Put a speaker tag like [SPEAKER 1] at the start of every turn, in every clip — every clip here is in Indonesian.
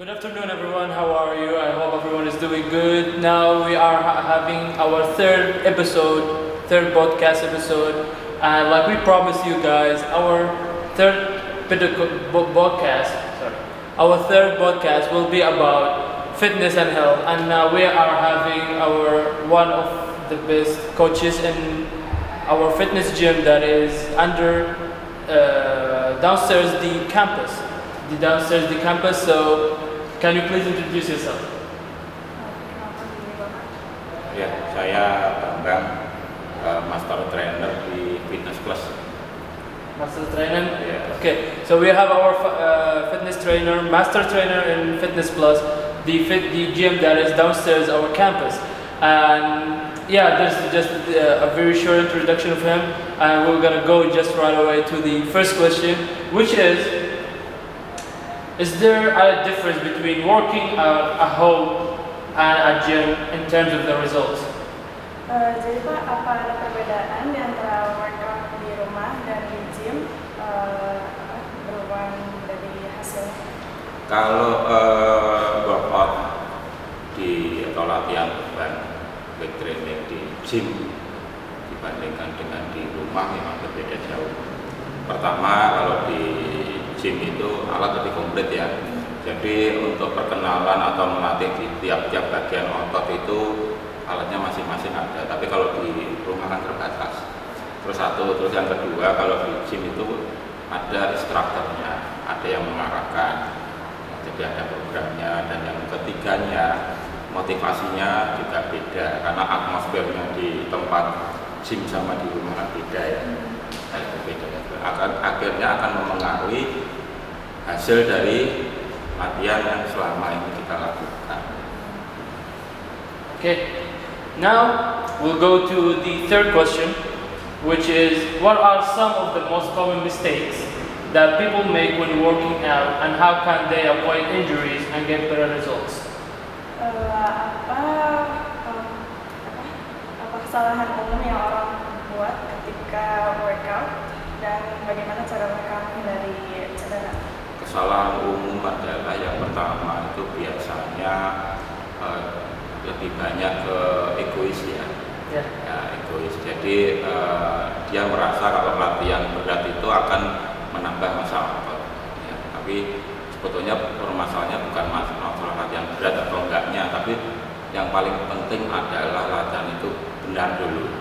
[SPEAKER 1] Good afternoon, everyone. How are you? I hope everyone is doing good. Now we are having our third podcast episode, and like we promised you guys, our third podcast, our third podcast will be about fitness and health. And now we are having our one of the best coaches in our fitness gym that is under downstairs the campus. So can you please introduce yourself?
[SPEAKER 2] Ya, saya Bambang, master trainer di Fitness Plus.
[SPEAKER 1] Master trainer?
[SPEAKER 2] Yeah.
[SPEAKER 1] Okay, so we have our fitness trainer, master trainer in Fitness Plus, the gym that is downstairs our campus. And yeah, there's just a very short introduction of him, and we're gonna go just right away to the first question, which is there a difference between working out at home and at gym in terms of the results?
[SPEAKER 3] Jadi Pak, apa ada perbedaan di antara workout di rumah dan di gym beruang dari hasil?
[SPEAKER 2] Kalau workout atau latihan beban weight training di gym dibandingkan dengan di rumah memang berbeda jauh. Pertama, kalau di gym itu alat lebih komplit ya. Jadi untuk perkenalan atau melatih di tiap-tiap bagian otot itu alatnya masing-masing ada. Tapi kalau di rumah kan terbatas. Terus yang kedua, kalau di gym itu ada instrukturnya, ada yang mengarahkan. Jadi ada programnya. Dan yang ketiganya, motivasinya juga beda karena atmosfernya di tempat gym sama di rumah kan beda ya. Berbeda. Akhirnya akan memengaruhi hasil dari latihan yang selama ini kita lakukan.
[SPEAKER 1] Okay, now we'll go to the third question, which is what are some of the most common mistakes that people make when working out, and how can they avoid injuries and get better results?
[SPEAKER 3] Apa kesalahan umum yang orang buat ketika workout dan bagaimana cara mereka menghindari cedera?
[SPEAKER 2] Kesalahan umum adalah yang pertama itu biasanya lebih banyak ke egois ya.
[SPEAKER 1] Yeah.
[SPEAKER 2] Ya, egois. Jadi dia merasa kalau latihan berat itu akan menambah masa otot. Ya, tapi sebetulnya permasalahannya bukan masalah latihan berat atau enggaknya, tapi yang paling penting adalah latihan itu benar dulu,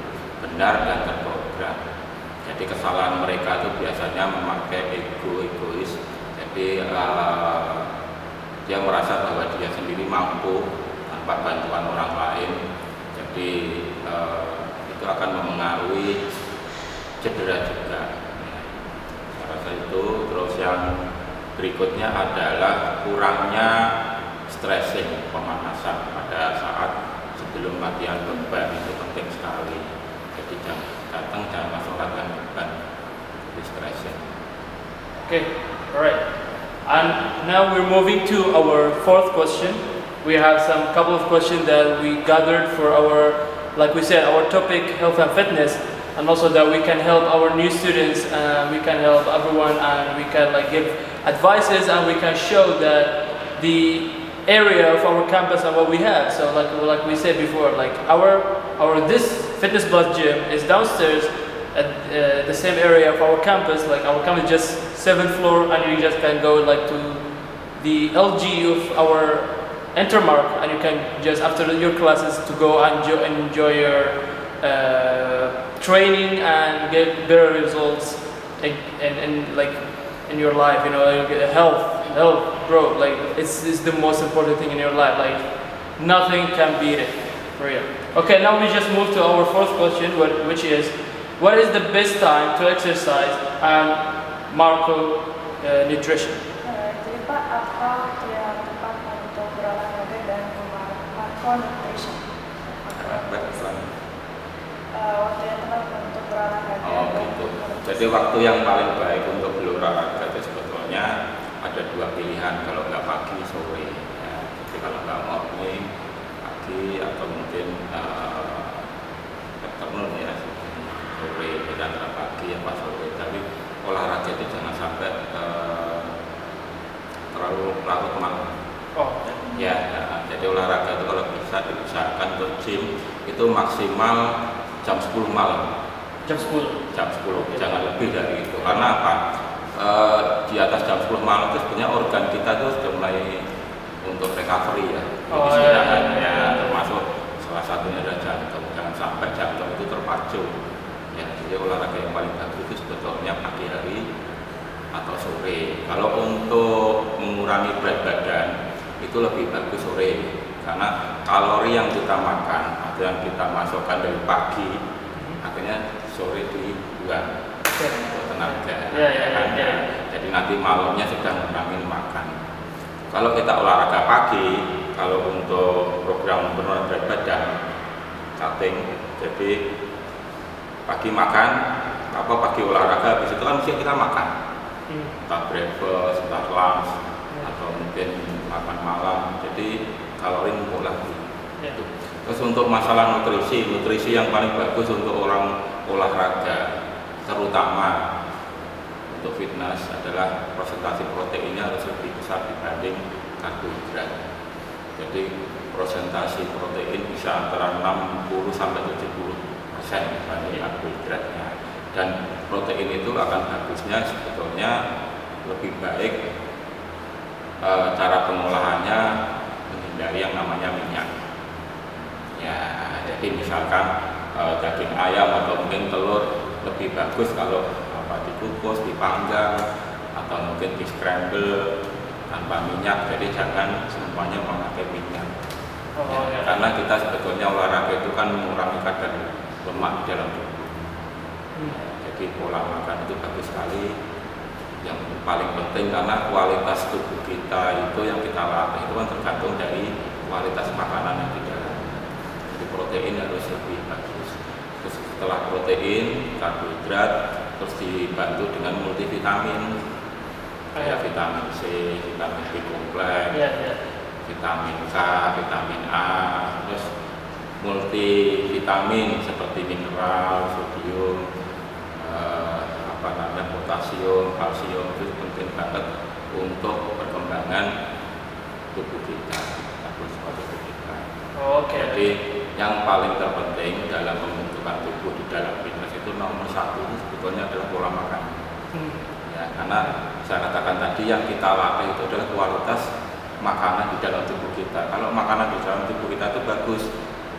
[SPEAKER 2] benar dan terprogram. Jadi kesalahan mereka itu biasanya memakai egois. Jadi dia merasa bahwa dia sendiri mampu tanpa bantuan orang lain. Jadi itu akan memengaruhi cedera juga. Saya rasa itu. Terus yang berikutnya adalah kurangnya stretching, pemanasan pada saat sebelum latihan beban itu penting sekali. Jadi jangan langsung latihan beban, jadi stretching.
[SPEAKER 1] Okay, alright. And now we're moving to our fourth question. We have some couple of questions that we gathered for our, like we said, our topic, health and fitness, and also that we can help our new students, we can help everyone, and we can like give advices, and we can show that the area of our campus and what we have. So like we said before, like our this Fitness Plus gym is downstairs at the same area of our campus. Like our campus is just 7th floor, and you just can go like to the LG of our Intermark, and you can just after your classes to go and enjoy your training and get better results and like in your life, you know, health, bro. Like it's the most important thing in your life. Like nothing can beat it, for real. Okay, now we just move to our fourth question, which is, what is the best time to exercise and Marco nutrition?
[SPEAKER 3] Jadi Pak, apa waktu yang tepat untuk berolahraga dan Marco nutrition? Waktu yang tepat untuk berolahraga.
[SPEAKER 2] Oh gitu. Jadi waktu yang paling baik untuk berolahraga itu sebetulnya ada dua pilihan, kalau nggak pagi sore. Ya. Jadi kalau nggak morning pagi atau mungkin afternoon ya sore, beda antara pagi apa sore. Tapi olahraga itu jangan sampai terlalu larut malam. Ya, jadi olahraga itu kalau bisa diusahakan untuk gym itu maksimal jam 10 malam.
[SPEAKER 1] Jam 10.
[SPEAKER 2] Jam 10, jangan lebih dari itu. Karena apa? Di atas jam 10 malam itu sebenarnya organ kita itu sudah mulai untuk recovery ya. Istirahat ya, termasuk salah satunya adalah jantung. Jangan sampai jantung itu terpacu. Ya, jadi olahraga yang paling bagus itu sebetulnya pagi hari atau sore. Kalau untuk mengurangi berat badan itu lebih bagus sore, karena kalori yang kita makan atau yang kita masukkan dari pagi akhirnya sore dibuang untuk tenaga. Jadi nanti malamnya sudah ngurangin makan. Kalau kita olahraga pagi, kalau untuk program penurunan berat badan cutting, jadi pagi makan, pagi olahraga, habis itu kan mesti kita makan, entah breakfast, entah lunch, atau mungkin makan malam, jadi kalori numpuk lagi. Terus untuk masalah nutrisi yang paling bagus untuk orang olahraga, terutama untuk fitness, adalah presentasi proteinnya harus lebih besar dibanding karbohidrat. Jadi presentasi protein bisa antara 60 sampai 70% dibanding karbohidratnya. Dan protein itu akan bagusnya sebetulnya lebih baik cara pengolahannya menghindari yang namanya minyak. Ya, jadi misalkan daging ayam atau mungkin telur lebih bagus kalau dikukus, dipanggang, atau mungkin di scramble tanpa minyak. Jadi jangan semuanya memakai minyak. Karena kita sebetulnya olahraga itu kan mengurangi kadar lemak di dalam tubuh. Jadi pola makan itu bagus sekali. Yang paling penting karena kualitas tubuh kita itu yang kita latih itu kan tergantung dari kualitas makanan yang di dalam. Jadi protein harus lebih bagus. Terus setelah protein, karbohidrat, terus dibantu dengan multivitamin, kayak vitamin C, vitamin B kompleks, vitamin K, vitamin A, terus multivitamin seperti mineral, sodium, potasium, kalsium, itu penting banget untuk perkembangan tubuh kita, tubuh kita. Jadi yang paling terpenting dalam pembentukan tubuh di dalam fitness itu nomor satu sebetulnya adalah pola makan. Ya, karena saya katakan tadi yang kita latih itu adalah kualitas makanan di dalam tubuh kita. Kalau makanan di dalam tubuh kita itu bagus,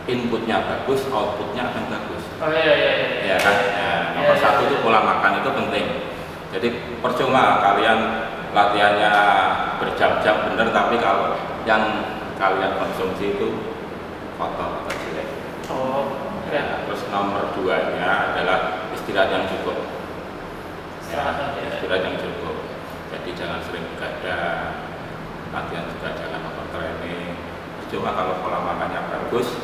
[SPEAKER 2] inputnya bagus, outputnya akan bagus. Ya kan? Nomor satu itu pola makan itu penting. Jadi percuma kalian latihannya berjam-jam bener, tapi kalau yang kalian konsumsi itu kotor atau jelek. Terus nomor duanya adalah istirahat yang cukup. Istirahat yang cukup. Jadi jangan sering begadang, latihan juga jangan overtraining. Percuma kalau pola makannya bagus,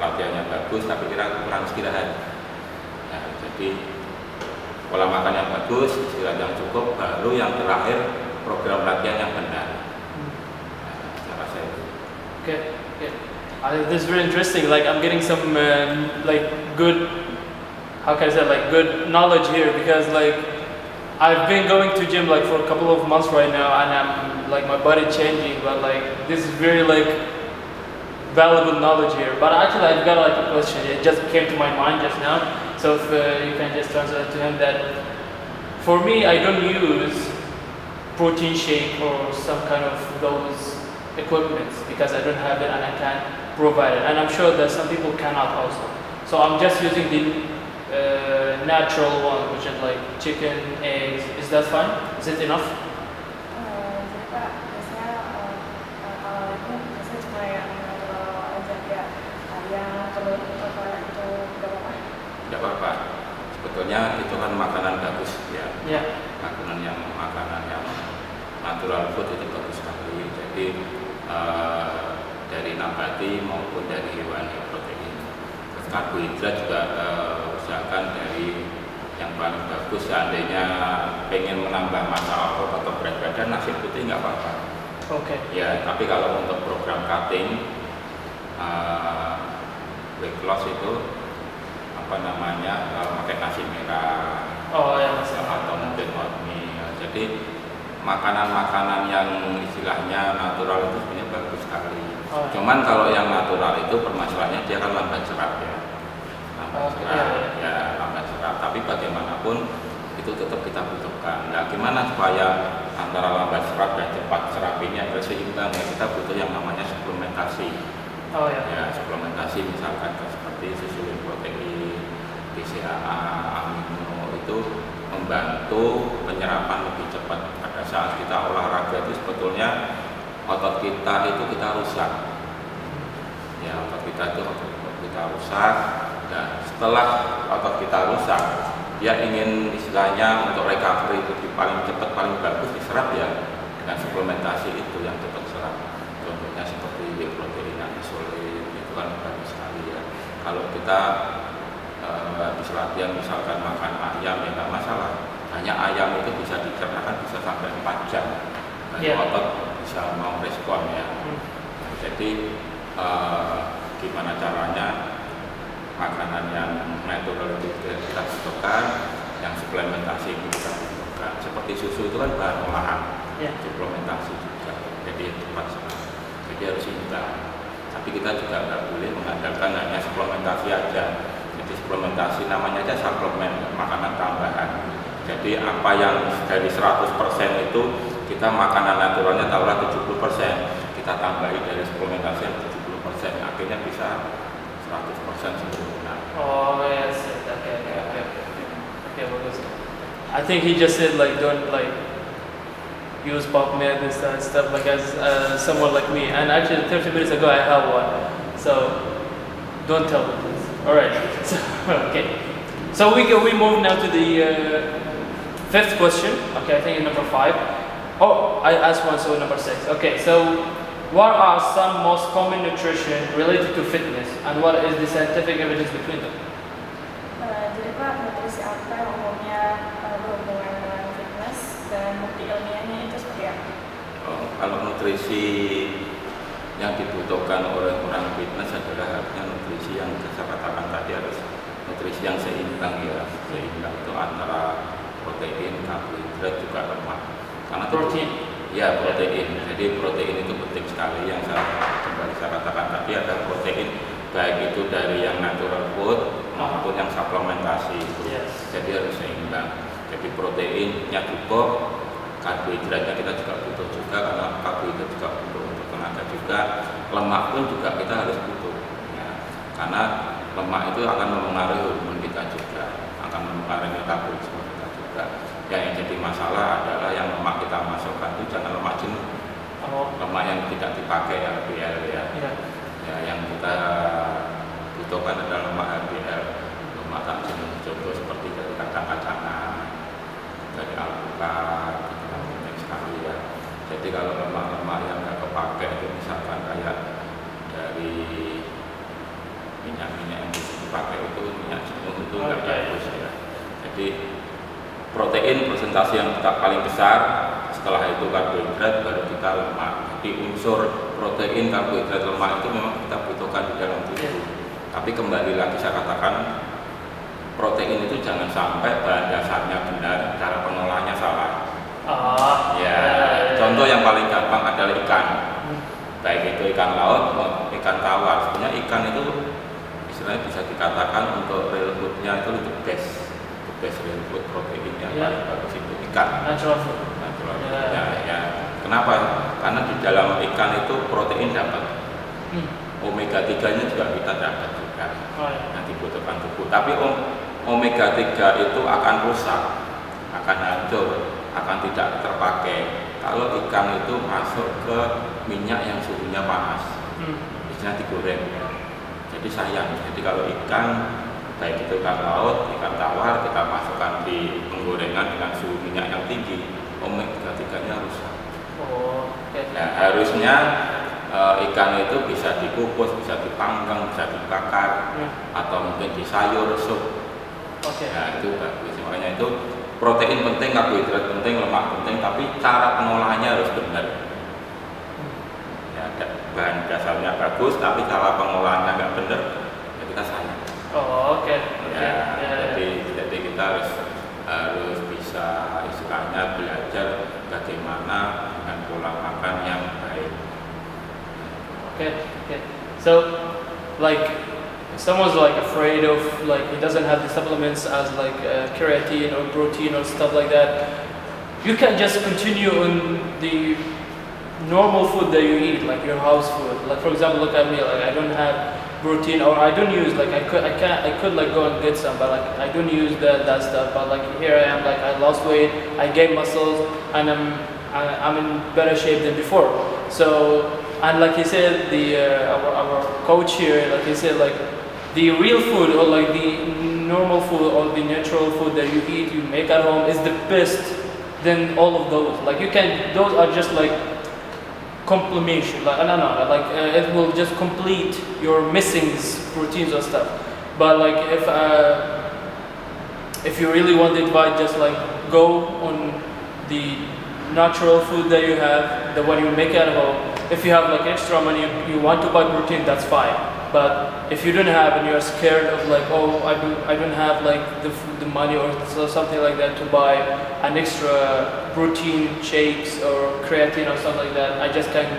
[SPEAKER 2] latihannya bagus, tapi kita kurang istirahat. Jadi pola makan yang bagus, istirahat yang cukup, baru yang terakhir program latihan yang benar. Cara saya itu.
[SPEAKER 1] This is very interesting. Like I'm getting some like good, how can I say, like good knowledge here, because like I've been going to gym like for a couple of months right now, and I'm like my body changing, but like this is very like valuable knowledge here. But actually I've got like a question. It just came to my mind just now. So if you can just translate to him that for me I don't use protein shake or some kind of those equipments because I don't have it and I can't provide it. And I'm sure that some people cannot also. So I'm just using the natural one, which is like chicken, eggs. Is that fine? Is it enough?
[SPEAKER 3] Jadi Pak, biasanya kalau itu biasanya cuma yang natural aja, kayak ayam, telur, itu gak apa-apa?
[SPEAKER 2] Tidak apa-apa. Sebetulnya itu kan makanan bagus ya. Makanan yang natural food itu bagus sekali. Jadi dari nabati maupun dari hewani protein. Terus karbohidrat juga usahakan dari yang paling bagus. Seandainya pengen menambah massa otot atau berat badan, nasi putih nggak apa-apa. Ya, tapi kalau untuk program cutting weight loss itu pakai nasi merah atau mungkin oatmeal. Jadi makanan-makanan yang istilahnya natural itu sebenarnya bagus sekali.
[SPEAKER 1] Oh.
[SPEAKER 2] Cuman kalau yang natural itu permasalahannya dia kan lambat serap ya, lambat serap, ya lambat serap. Tapi bagaimanapun itu tetap kita butuhkan. Nah, gimana supaya antara lambat serap dan cepat serap ini agar seimbang? Ya, kita butuh yang namanya suplementasi.
[SPEAKER 1] Oh ya.
[SPEAKER 2] Ya, suplementasi misalkan seperti susu protein, BCAA, amino itu membantu penyerapan lebih cepat. Pada saat kita olahraga itu sebetulnya otot kita itu kita rusak. Ya, otot kita itu otot kita rusak. Dan setelah otot kita rusak, dia ingin istilahnya untuk recovery itu paling cepat, paling bagus diserap ya dengan suplementasi itu yang cepat serap. Contohnya seperti protein isolin itu kan bagus sekali ya. Kalau kita habis latihan misalkan makan ayam ya nggak masalah. Hanya ayam itu bisa dicernakan bisa sampai 4 jam. Dan otot bisa mau respon ya. Jadi gimana caranya makanan yang natural itu kita butuhkan, yang suplementasi itu kita butuhkan. Seperti susu itu kan bahan olahan, suplementasi juga. Jadi cepat sekali. Jadi harus imbang. Tapi kita juga nggak boleh mengandalkan hanya suplementasi aja. Jadi suplementasi namanya aja suplemen, makanan tambahan. Jadi apa yang dari 100% itu kita makanan naturalnya taruhlah 70%, kita tambahi dari suplementasi yang 70%, akhirnya bisa 100% sempurna.
[SPEAKER 1] Oh yes, okay, bagus. I think he just said like don't like use bulk milk and stuff like as someone like me. And actually 30 minutes ago I had one, so don't tell me this. All right. So, okay. So we move now to the 5th question. Okay, I think it's number 5. Oh, I asked one, so number 6. Okay, so what are some most common nutrition related to fitness, and what is the scientific evidence between them?
[SPEAKER 3] Jadi Pak, nutrisi apa yang umumnya berhubungan dengan fitness dan bukti ilmiahnya itu seperti apa?
[SPEAKER 2] Kalau nutrisi yang dibutuhkan oleh orang fitness adalah harusnya nutrisi yang saya katakan tadi, harus nutrisi yang seimbang ya, seimbang itu antara protein, karbohidrat juga lemak. Karena
[SPEAKER 1] Protein.
[SPEAKER 2] Ya, protein. Jadi protein itu penting sekali. Yang saya katakan tadi ada protein baik itu dari yang natural food maupun yang suplementasi itu.
[SPEAKER 1] Yes.
[SPEAKER 2] Jadi harus seimbang. Jadi proteinnya cukup, karbohidratnya kita juga butuh juga karena karbohidrat juga butuh untuk tenaga juga. Lemak pun juga kita harus butuh. Ya. Karena lemak itu akan mempengaruhi hormon kita juga, akan mempengaruhi metabolisme kita juga. Yang jadi masalah adalah yang lemak kita masukkan itu jangan lemak jenuh. Lemak yang tidak dipakai LDL ya. Ya, yang kita butuhkan adalah lemak LDL, lemak tak jenuh. Contoh seperti dari kacang-kacangan, dari alpukat, itu kan penting sekali ya. Jadi kalau lemak-lemak yang nggak kepakai itu misalkan kayak dari minyak-minyak yang bisa dipakai itu minyak jenuh itu nggak bagus ya. Jadi protein presentasi yang kita paling besar, setelah itu karbohidrat, baru kita lemak. Jadi unsur protein, karbohidrat, lemak itu memang kita butuhkan di dalam tubuh. Tapi kembali lagi saya katakan, protein itu jangan sampai bahan dasarnya benar, cara pengolahannya salah. Contoh yang paling gampang adalah ikan. Baik itu ikan laut maupun ikan tawar. Sebenarnya ikan itu istilahnya bisa dikatakan untuk real food-nya itu the best real food proteinnya paling bagus itu ikan. Natural food. Ya. Kenapa? Karena di dalam ikan itu protein dapat. Omega 3-nya juga kita dapat juga. Yang dibutuhkan tubuh. Tapi omega 3 itu akan rusak, akan hancur, akan tidak terpakai kalau ikan itu masuk ke minyak yang suhunya panas. Misalnya digoreng. Jadi sayang. Jadi kalau ikan baik itu ikan laut, ikan tawar kita masukkan di penggorengan dengan suhu minyak yang tinggi, omega 3-nya rusak. Nah, harusnya ikan itu bisa dikukus, bisa dipanggang, bisa dibakar, atau mungkin di sayur, sup. Nah, itu bagus. Makanya itu protein penting, karbohidrat penting, lemak penting, tapi cara pengolahannya harus benar. Ya, bahan dasarnya bagus, tapi cara pengolahannya nggak benar, ya kita sayang. Jadi kita harus bisa istilahnya belajar bagaimana
[SPEAKER 1] Okay, okay. So, like, if someone's like afraid of like he doesn't have the supplements as like creatine or protein or stuff like that, you can just continue on the normal food that you eat, like your house food. Like for example, look at me, like I don't have protein or I don't use like I could like go and get some, but like I don't use that stuff. But like here I am, like I lost weight, I gained muscles, and I'm in better shape than before. So and like he said, the our coach here, like he said, like the real food or like the normal food or the natural food that you eat, you make at home is the best than all of those. Like you can, those are just like complementation, like like it will just complete your missing proteins or stuff. But like if you really want the advice, just like go on the natural food that you have, the one you make at home. If you have like extra money, you want to buy protein, that's fine. But if you don't have and you're scared of like, oh, I don't have like the money or something like that to buy an extra protein shakes or creatine or something like that, I just can't.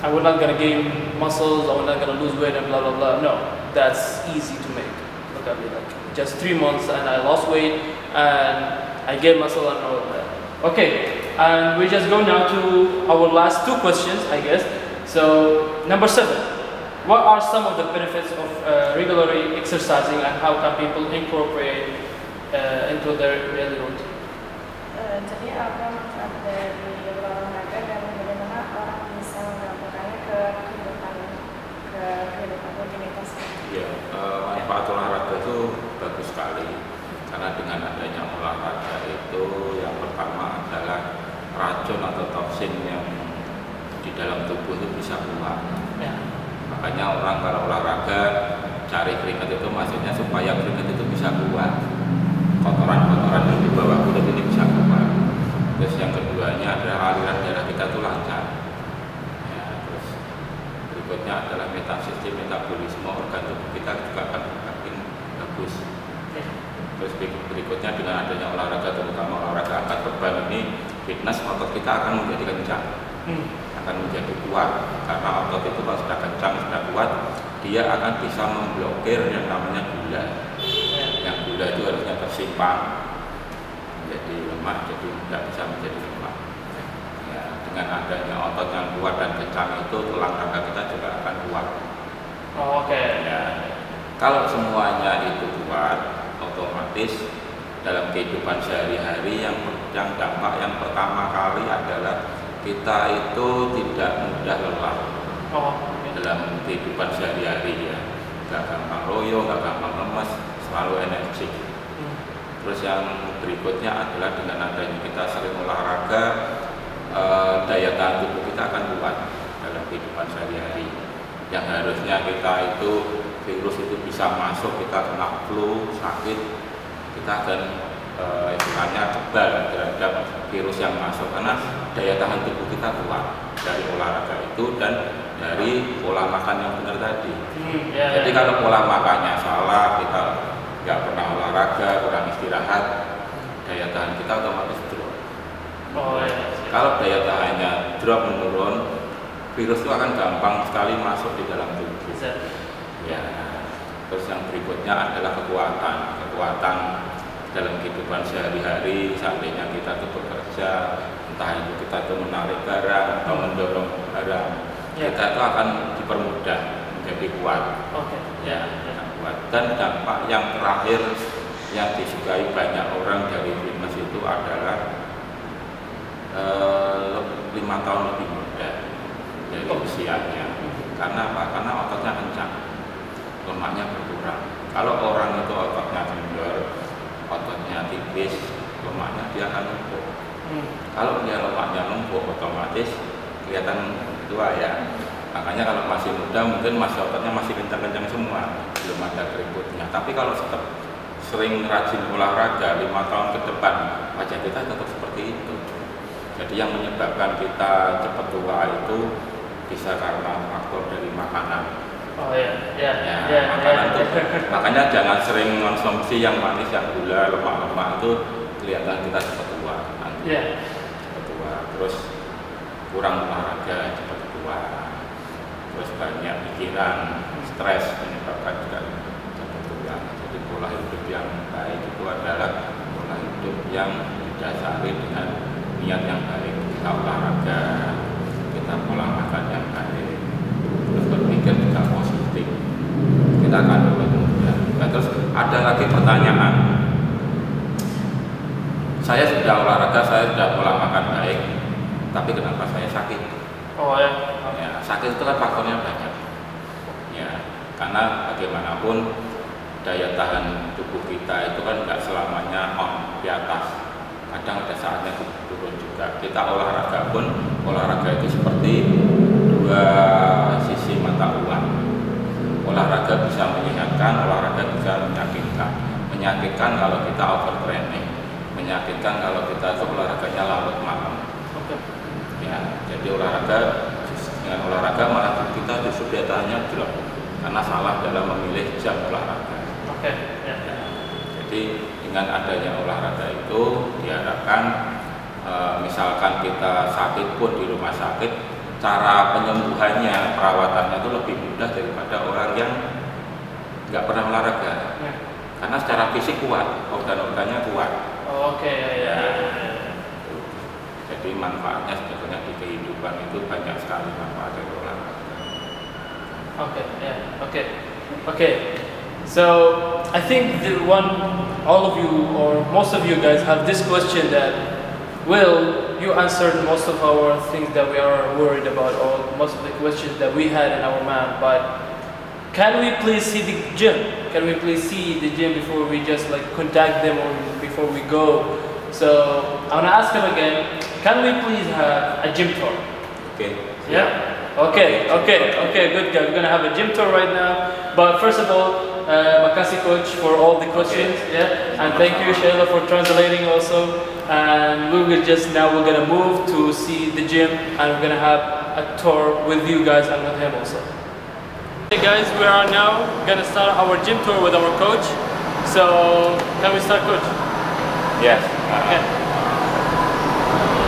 [SPEAKER 1] I'm not gonna gain muscles. I'm not gonna lose weight and blah blah blah. No, that's easy to make. Look at me, like just 3 months and I lost weight and I gained muscle and all of that. Okay. And we just go now to our last 2 questions, I guess. So, number 7. What are some of the benefits of regularly exercising and how can people incorporate into their daily routine?
[SPEAKER 3] Jadi apa manfaat dari olahraga dan bagaimana orang bisa melakukannya ke kehidupan rutinitas?
[SPEAKER 2] Ya, manfaat olahraga itu bagus sekali karena dengan adanya olahraga itu yang pertama adalah racun atau toksin yang di dalam tubuh itu bisa keluar.
[SPEAKER 1] Ya.
[SPEAKER 2] Makanya orang kalau olahraga cari keringat itu maksudnya supaya keringat itu bisa keluar, kotoran-kotoran yang di bawah kulit ini bisa keluar. Terus yang keduanya adalah aliran darah kita itu lancar. Ya, terus berikutnya adalah sistem metabolisme organ tubuh kita juga akan makin bagus. Terus berikutnya dengan adanya olahraga, terutama olahraga angkat beban ini, fitness otot kita akan menjadi kencang, akan menjadi kuat. Karena otot itu kalau sudah kencang, sudah kuat, dia akan bisa memblokir yang namanya gula. Yang gula itu harusnya tersimpan menjadi lemak, jadi tidak bisa menjadi lemak. Ya, dengan adanya otot yang kuat dan kencang itu, tulang raga kita juga akan kuat.
[SPEAKER 1] Oh, oke.
[SPEAKER 2] Ya, kalau semuanya itu kuat, otomatis dalam kehidupan sehari-hari yang dampak yang pertama kali adalah kita itu tidak mudah lelah dalam kehidupan sehari-hari ya, nggak gampang loyo, nggak gampang lemas, selalu energi. Terus yang berikutnya adalah dengan adanya kita sering olahraga, daya tahan tubuh kita akan kuat dalam kehidupan sehari-hari. Yang harusnya kita itu virus itu bisa masuk, kita kena flu, sakit, kita akan istilahnya kebal terhadap virus yang masuk karena daya tahan tubuh kita kuat dari olahraga itu dan dari pola makan yang benar tadi. Jadi kalau pola makannya salah, kita nggak pernah olahraga, kurang istirahat, daya tahan kita otomatis drop. Kalau daya tahannya drop, menurun, virus itu akan gampang sekali masuk di dalam tubuh. Ya, terus yang berikutnya adalah kekuatan dalam kehidupan sehari-hari. Seandainya kita itu bekerja, entah itu kita itu menarik barang atau mendorong barang, kita itu akan dipermudah menjadi kuat. Ya, kuat. Dan dampak yang terakhir yang disukai banyak orang dari fitness itu adalah 5 tahun lebih muda dari usianya. Karena apa? Karena ototnya kencang, lemaknya berkurang. Kalau orang itu ototnya kendor, ototnya tipis, lemaknya dia akan numpuk. Kalau dia lemaknya numpuk, otomatis kelihatan tua ya. Makanya kalau masih muda mungkin masih ototnya masih kencang-kencang semua, belum ada keriputnya. Tapi kalau tetap sering rajin olahraga 5 tahun ke depan, wajah kita tetap seperti itu. Jadi yang menyebabkan kita cepat tua itu bisa karena faktor dari makanan. Makanan itu, makanya jangan sering konsumsi yang manis, yang gula, lemak-lemak itu kelihatan kita cepat tua. Cepat tua. Terus kurang olahraga cepat tua, terus banyak pikiran, stres menyebabkan juga cepat tua. Jadi pola hidup yang baik itu adalah pola hidup yang didasari dengan niat yang baik. Kita olahraga, kita pola makan yang baik, terus berpikir juga positif, kita akan lebih mudah. Nah, terus ada lagi pertanyaan, saya sudah olahraga, saya sudah pola makan baik, tapi kenapa saya sakit?
[SPEAKER 1] Oh ya.
[SPEAKER 2] Ya, sakit itu kan faktornya banyak. Ya, karena bagaimanapun daya tahan tubuh kita itu kan nggak selamanya on di atas. Kadang ada saatnya turun juga. Kita olahraga pun, olahraga itu seperti dua sisi mata uang. Olahraga bisa menyehatkan, olahraga bisa menyakitkan. Menyakitkan kalau kita overtraining, menyakitkan kalau kita itu olahraganya larut malam. Ya, jadi dengan olahraga malah kita justru daya tahannya drop karena salah dalam memilih jam olahraga. Ya, jadi dengan adanya olahraga itu diharapkan misalkan kita sakit pun di rumah sakit, cara penyembuhannya, perawatannya itu lebih mudah daripada orang yang nggak pernah olahraga. Karena secara fisik kuat, organ-organnya kuat.
[SPEAKER 1] Ya.
[SPEAKER 2] Jadi manfaatnya sebetulnya di kehidupan itu banyak sekali manfaat dari olahraga.
[SPEAKER 1] Okay. So I think all of you or most of you guys have this question that, Will, you answered most of our things that we are worried about, or most of the questions that we had in our mind. But can we please see the gym? Can we please see the gym before we just like contact them or before we go? So I want to ask them again. Can we please have a gym tour?
[SPEAKER 2] Okay.
[SPEAKER 1] Yeah. Okay. Good guys. We're gonna have a gym tour right now. But first of all, makasih coach for all the questions. Yeah. And thank you Sheila for translating also. And we're gonna move to see the gym, and we're gonna have a tour with you guys and with him also. Hey guys, we are now gonna start our gym tour with our coach. So can we start, coach?
[SPEAKER 2] Yes.
[SPEAKER 1] Okay.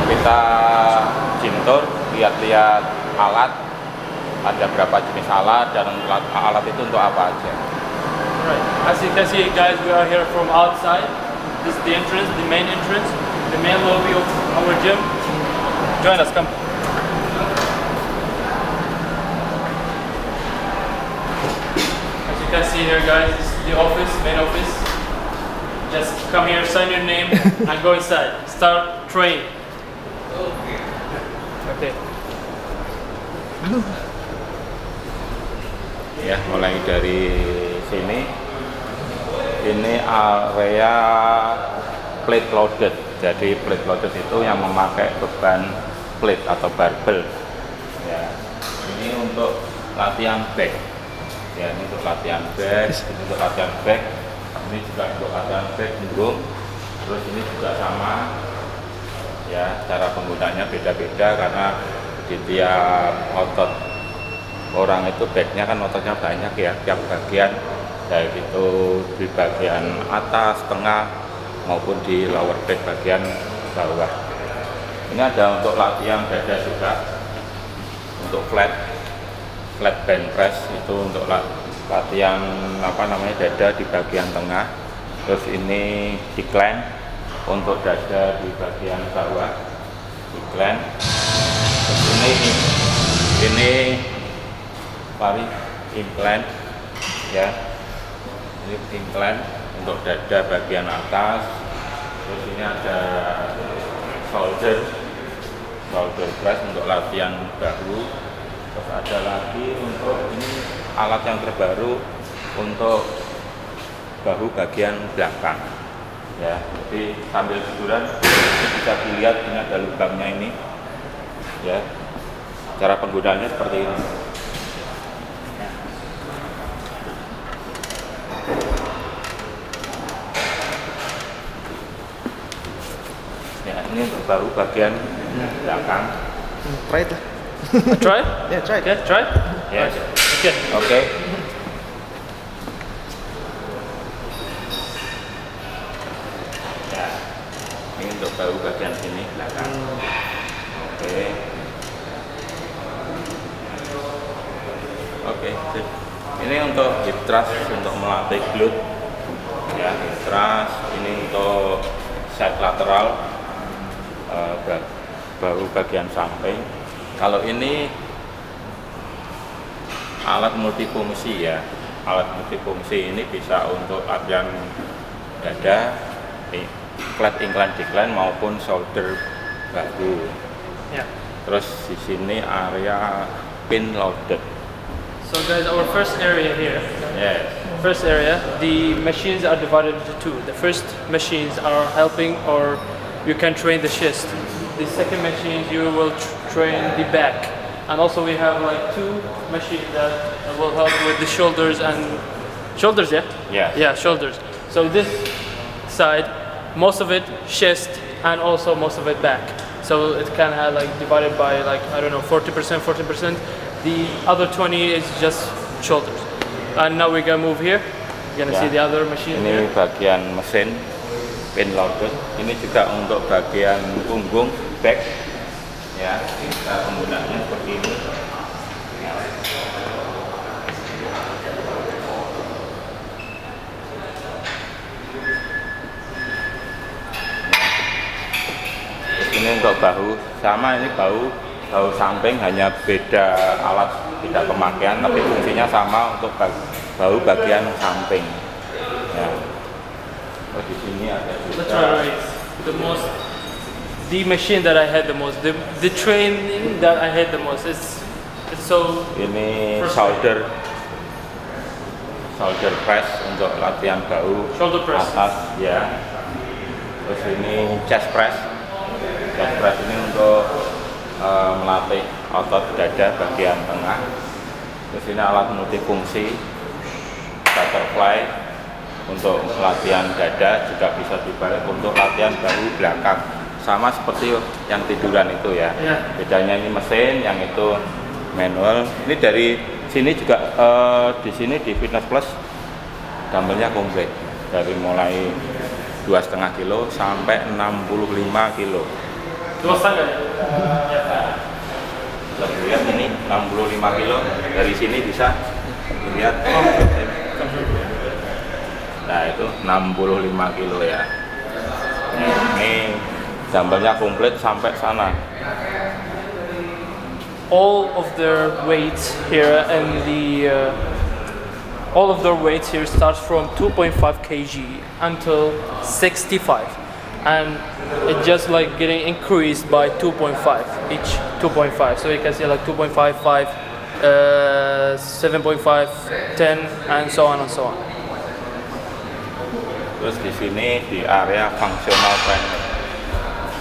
[SPEAKER 2] Kita gym tour, lihat-lihat alat, ada berapa jenis alat dan alat itu untuk apa aja.
[SPEAKER 1] Right. As you can see guys, we are here from outside. This is the entrance, the main entrance, the main lobby of our gym. Join us, come. As you can see here guys, this is the office, main office. Just come here, sign your name and go inside. Start training. Okay.
[SPEAKER 2] Ya, mulai dari sini. Ini area plate loaded. Jadi plate loaded itu yang memakai beban plate atau barbel. Ya, ini untuk latihan back. Ya, ini untuk latihan back. Ini untuk latihan back. Ini juga untuk latihan back punggung. Terus ini juga sama. Ya, cara penggunanya beda-beda karena di tiap otot orang itu backnya kan ototnya banyak ya, tiap bagian, baik itu di bagian atas, tengah maupun di lower back bagian bawah. Ini ada untuk latihan dada juga, untuk flat band press itu untuk latihan dada di bagian tengah. Terus ini decline untuk dada di bagian bawah, decline. Terus ini implant ya, ini implant untuk dada bagian atas. Terus ini ada shoulder press untuk latihan bahu. Terus ada lagi untuk ini alat yang terbaru untuk bahu bagian belakang ya. Jadi sambil tiduran ini bisa dilihat, ini ada lubangnya ini ya. Cara penggunaannya seperti ini. Ya, ini untuk bahu bagian belakang.
[SPEAKER 4] Try it.
[SPEAKER 1] Try?
[SPEAKER 4] Yeah, try it.
[SPEAKER 1] Okay, try?
[SPEAKER 2] Yes.
[SPEAKER 1] Okay.
[SPEAKER 2] Oke. Ya, ini untuk bahu bagian sini belakang. Oke. sip. Ini untuk hip thrust untuk melatih glute ya, hip thrust. Ini untuk side lateral, bahu bagian samping. Kalau ini alat multifungsi ya, alat multifungsi ini bisa untuk latihan dada, flat incline decline maupun shoulder bahu.
[SPEAKER 1] Yeah.
[SPEAKER 2] Terus di sini area pin loaded.
[SPEAKER 1] So guys, our first area here.
[SPEAKER 2] Yes.
[SPEAKER 1] First area, the machines are divided into two. The first machines are helping, or you can train the chest. The second machines you will train the back. And also we have like two machines that will help with the shoulders and shoulders, yeah?
[SPEAKER 2] Yes.
[SPEAKER 1] Yeah, shoulders. So this side, most of it chest and also most of it back. So it can have like divided by like, I don't know, 40%, 40%. The other 20 is just shoulders. And now we're gonna move here. You're gonna see the other machine
[SPEAKER 2] Ini
[SPEAKER 1] here.
[SPEAKER 2] bagian mesin pin loaded. Ini juga untuk bagian punggung back. Ya, kita penggunaannya seperti ini. Ya. Ini untuk bahu, sama ini bahu samping, hanya beda alat, beda pemakaian, tapi fungsinya sama untuk bahu bagian samping. Ya. Oh, di sini ada
[SPEAKER 1] Let's
[SPEAKER 2] juga.
[SPEAKER 1] try the machine that I had the most, the training that I had the most. It's so.
[SPEAKER 2] Ini shoulder press untuk latihan bahu
[SPEAKER 1] Shoulder press.
[SPEAKER 2] atas ya. Terus ini chest press. Chest press ini untuk melatih otot dada bagian tengah. Terus ini alat multifungsi butterfly untuk latihan dada, juga bisa dibalik untuk latihan bahu belakang. Sama seperti yang tiduran itu ya. Bedanya ini mesin, yang itu manual. Ini dari sini juga di sini di Fitness Plus dumbbellnya komplit, dari mulai 2,5 kilo sampai 65 kilo.
[SPEAKER 1] Dua setengah.
[SPEAKER 2] Bisa dilihat ini 65 kilo, dari sini bisa dilihat. Nah itu 65 kilo ya. Ini dumbbellnya komplit sampai sana.
[SPEAKER 1] All of their weights here and all of their weights here starts from 2.5 kg until 65, and it just like getting increased by 2.5 each 2.5. So you can see like 2.5, 5, 7.5, 10, and so on and so on.
[SPEAKER 2] Terus di sini di area functional training.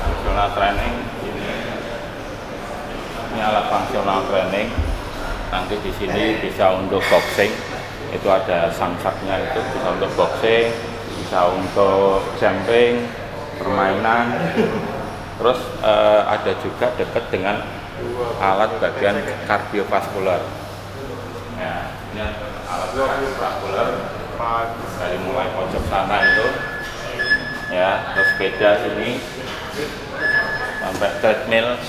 [SPEAKER 2] Functional training ini alat functional training. Nanti di sini bisa untuk boxing, itu ada samsaknya, itu bisa untuk boxing, bisa untuk jumping, permainan. Terus ada juga dekat dengan alat bagian kardiovaskular. Ya, ini alat kardiovaskular dari mulai pojok sana itu, ya, terus sepeda sini sampai treadmill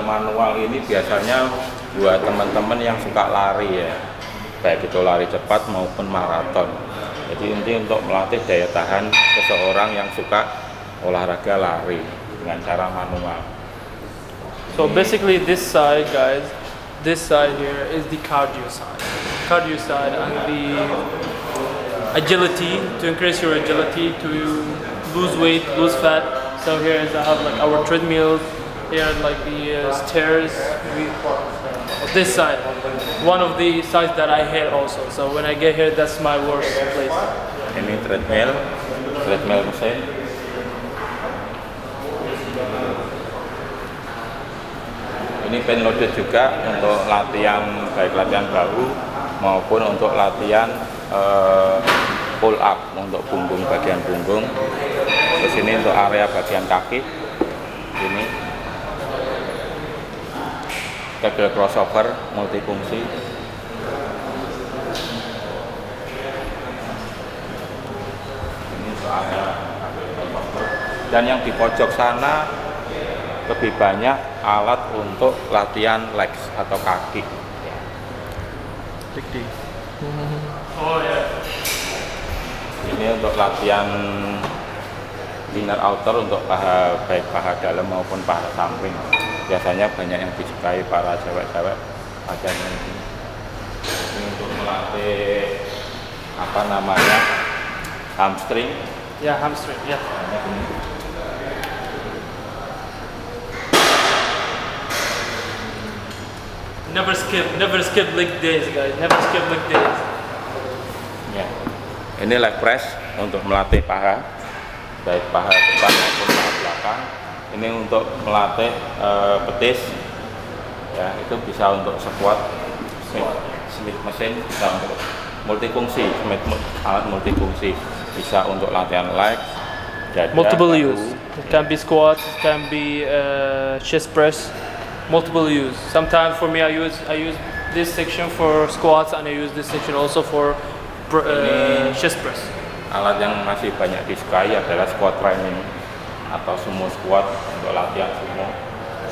[SPEAKER 2] manual. Ini biasanya buat teman-teman yang suka lari ya, baik itu lari cepat maupun maraton. Jadi inti untuk melatih daya tahan seseorang yang suka olahraga lari dengan cara manual.
[SPEAKER 1] So basically this side, guys, this side here is the cardio side and the agility, to increase your agility, to lose weight, lose fat. So here is I have like our treadmill, here like the stairs. This side, one of the sides that I hate also. So when I get here, that's my worst place.
[SPEAKER 2] Ini treadmill mesin. Ini pin loaded juga untuk latihan, baik latihan bahu maupun untuk latihan pull up untuk punggung, bagian punggung. Terus ini untuk area bagian kaki. Ini kabel crossover multifungsi. Ini untuk area kabel crossover. Dan yang di pojok sana lebih banyak alat untuk latihan legs atau kaki.
[SPEAKER 1] Big D. Oh yeah.
[SPEAKER 2] Ini untuk latihan inner outer untuk paha, baik paha dalam maupun paha samping. Biasanya banyak yang disukai para cewek-cewek latihan ini. Ini untuk melatih apa namanya hamstring.
[SPEAKER 1] Yeah, hamstring. Yeah. Never skip leg days, guys. Never skip leg days.
[SPEAKER 2] Ya. Ini leg press untuk melatih paha, baik paha depan maupun paha belakang. Ini untuk melatih betis. Ya, itu bisa untuk squat, Smith machine, bisa untuk multifungsi, alat multifungsi, bisa untuk latihan leg, dada,
[SPEAKER 1] Multiple
[SPEAKER 2] bahu.
[SPEAKER 1] use. It can be squat. It can be chest press. Multiple use. Sometimes for me, I use this section for squats and I use this section also for chest press.
[SPEAKER 2] Alat yang masih banyak disukai adalah squat training atau sumo squat untuk latihan sumo.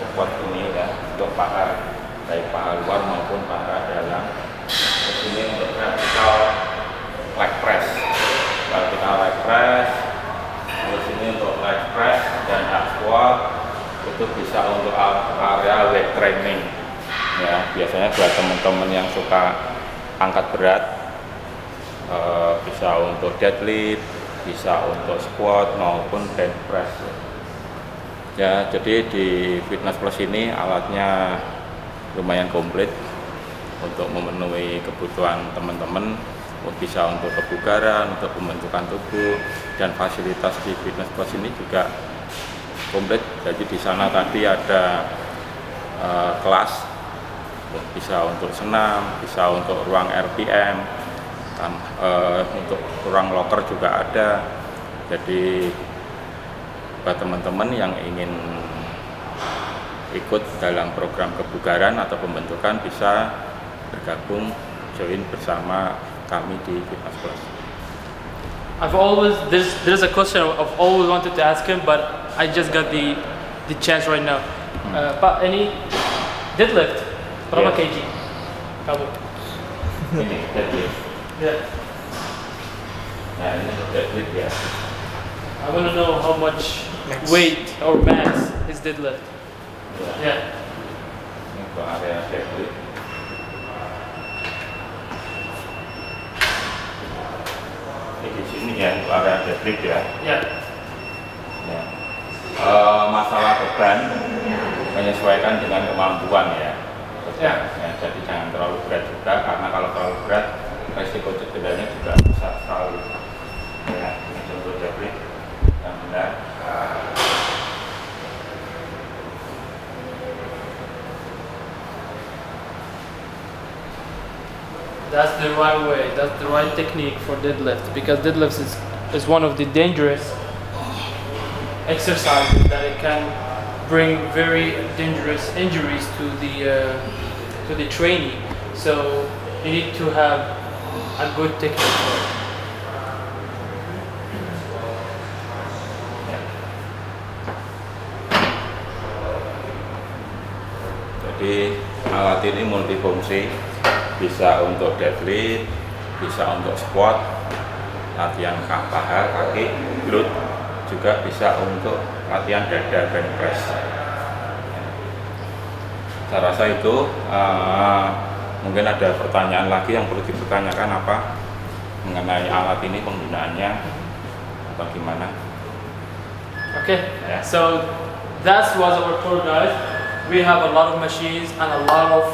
[SPEAKER 2] Squat ini ya untuk paha, baik paha luar maupun paha dalam. Terus ini untuk vertical leg press, terus ini untuk leg press dan hack squat. Itu bisa untuk area leg training ya, biasanya buat teman-teman yang suka angkat berat, bisa untuk deadlift, bisa untuk squat maupun bench press ya. Jadi di Fitness Plus ini alatnya lumayan komplit untuk memenuhi kebutuhan teman-teman, bisa untuk kebugaran, untuk pembentukan tubuh, dan fasilitas di Fitness Plus ini juga komplit. Jadi di sana tadi ada kelas, bisa untuk senam, bisa untuk ruang RPM, untuk ruang locker juga ada. Jadi buat teman-teman yang ingin ikut dalam program kebugaran atau pembentukan bisa bergabung, join bersama kami di Fitness Plus.
[SPEAKER 1] There's a question I've always wanted to ask him, but I just got the chance right now. Pak, any deadlift? Berapa kg? Kamu?
[SPEAKER 2] Ini deadlift.
[SPEAKER 1] Yeah.
[SPEAKER 2] Nah, ini untuk deadlift ya.
[SPEAKER 1] I want to know how much weight or mass is deadlift. Yeah.
[SPEAKER 2] Ini untuk area deadlift. Ini di sini ya, untuk area deadlift ya.
[SPEAKER 1] Yeah.
[SPEAKER 2] Ya. Masalah beban menyesuaikan dengan kemampuan ya.
[SPEAKER 1] Ya.
[SPEAKER 2] Ya, jadi jangan terlalu berat juga, karena kalau terlalu berat resiko cederanya juga bisa sekali. Ya, ini contoh deadlift yang benar.
[SPEAKER 1] That's the right way. That's the right technique for deadlift, because deadlift is one of the dangerous exercises that it can bring very dangerous injuries to the trainee. So you need to have a good technique for it.
[SPEAKER 2] Jadi alat ini multifungsi, bisa untuk deadlift, bisa untuk squat, latihan paha, kaki, glute, juga bisa untuk latihan dada, bench press. Saya rasa itu mungkin ada pertanyaan lagi yang perlu dipertanyakan apa mengenai alat ini, penggunaannya apa gimana?
[SPEAKER 1] Okay, so that was our tour, guys. We have a lot of machines and a lot of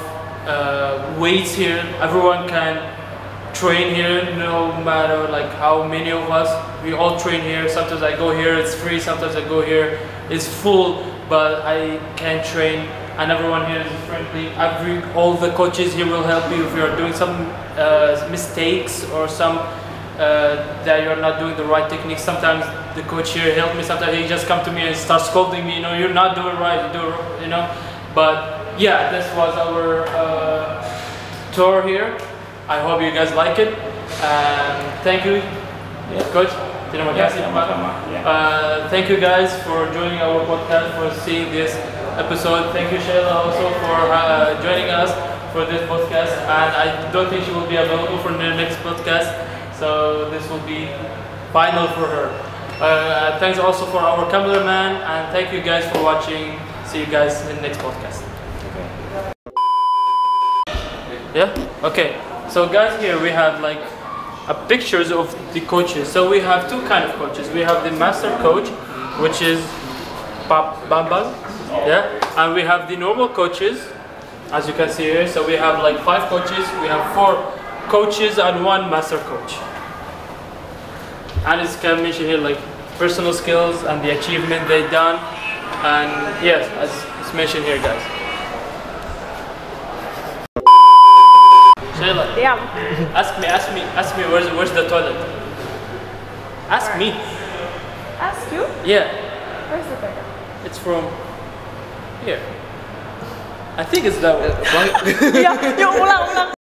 [SPEAKER 1] weights here. Everyone can train here, no matter like how many of us. We all train here. Sometimes I go here, it's free. Sometimes I go here, it's full, but I can train. And everyone here is friendly. All the coaches here will help you if you are doing some mistakes or some that you're not doing the right technique. Sometimes the coach here help me. Sometimes he just come to me and start scolding me. You know, you're not doing right. You know. But yeah, this was our tour here. I hope you guys like it. Thank you, Coach. Terima kasih, Pak. Thank you guys for joining our podcast, for seeing this episode. Thank you, Shayla, also for joining us for for this podcast, and I don't think she will be available for the next podcast. So this will be final for her. Thanks also for our cameraman, and thank you guys for watching. See you guys in the next podcast. Yeah? Okay. So guys, here we have like pictures of the coaches. So we have two kind of coaches. We have the master coach, which is Bambang, yeah? And we have the normal coaches, as you can see here. So we have like 5 coaches. We have 4 coaches and 1 master coach. And it's can mention here like personal skills and the achievement they done. And yes, as it's mentioned here, guys. Shayla,
[SPEAKER 3] Diam.
[SPEAKER 1] ask me where's the toilet? Ask me.
[SPEAKER 3] Ask you?
[SPEAKER 1] Yeah,
[SPEAKER 3] Where's the toilet?
[SPEAKER 1] it's from here. I think it's that one.
[SPEAKER 3] Iya, yuk ulang.